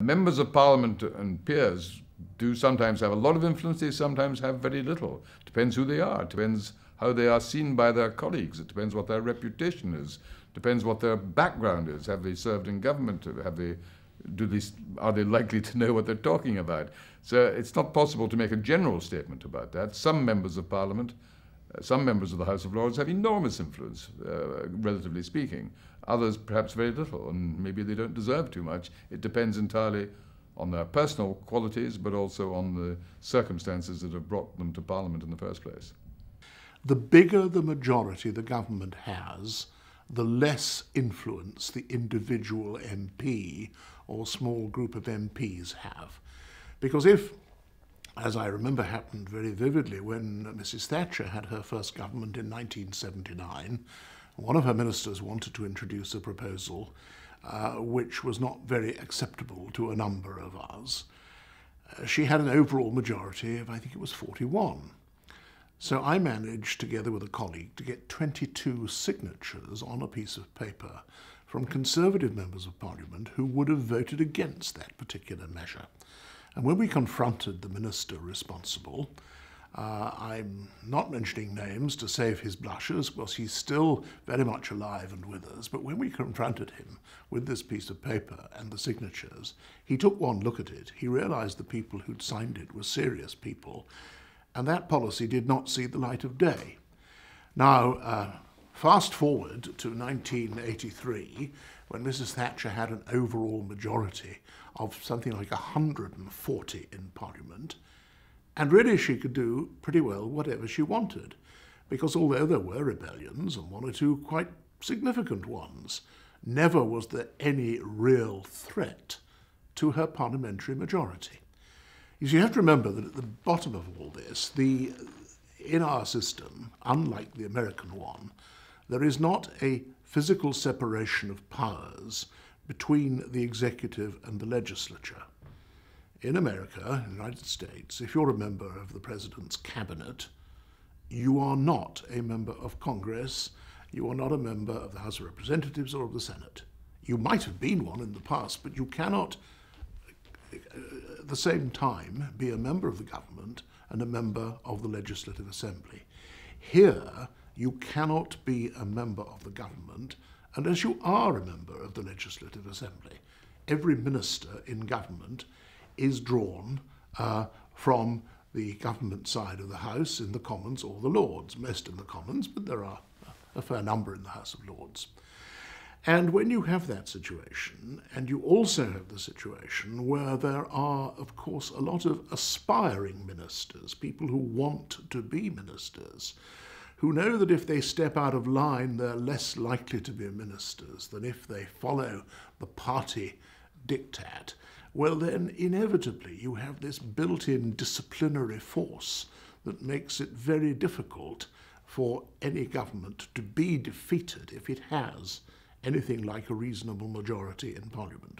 Members of Parliament and peers do sometimes have a lot of influence, they sometimes have very little. Depends who they are, it depends how they are seen by their colleagues, it depends what their reputation is, depends what their background is. Have they served in government? Are they likely to know what they're talking about? So it's not possible to make a general statement about that. Some members of Parliament, some members of the House of Lords have enormous influence, relatively speaking. Others perhaps very little, and maybe they don't deserve too much. It depends entirely on their personal qualities, but also on the circumstances that have brought them to Parliament in the first place. The bigger the majority the government has, the less influence the individual MP or small group of MPs have. Because if, as I remember happened very vividly when Mrs. Thatcher had her first government in 1979, one of her ministers wanted to introduce a proposal which was not very acceptable to a number of us. She had an overall majority of, I think it was 41. So I managed, together with a colleague, to get 22 signatures on a piece of paper from Conservative members of Parliament who would have voted against that particular measure. And when we confronted the minister responsible, I'm not mentioning names to save his blushes, because he's still very much alive and with us, but when we confronted him with this piece of paper and the signatures, he took one look at it. He realised the people who'd signed it were serious people, and that policy did not see the light of day. Now, fast forward to 1983, when Mrs. Thatcher had an overall majority of something like 140 in Parliament, and really she could do pretty well whatever she wanted, because although there were rebellions, and one or two quite significant ones, never was there any real threat to her parliamentary majority. You have to remember that at the bottom of all this, in our system, unlike the American one, there is not a physical separation of powers between the executive and the legislature. In America, in the United States, if you're a member of the president's cabinet, you are not a member of Congress, you are not a member of the House of Representatives or of the Senate. You might have been one in the past, but you cannot at the same time be a member of the government and a member of the Legislative Assembly. Here, you cannot be a member of the government unless you are a member of the Legislative Assembly. Every minister in government is drawn from the government side of the House in the Commons or the Lords, most in the Commons, but there are a fair number in the House of Lords. And when you have that situation, and you also have the situation where there are, of course, a lot of aspiring ministers, people who want to be ministers, who know that if they step out of line, they're less likely to be ministers than if they follow the party diktat, well then inevitably you have this built-in disciplinary force that makes it very difficult for any government to be defeated if it has anything like a reasonable majority in Parliament.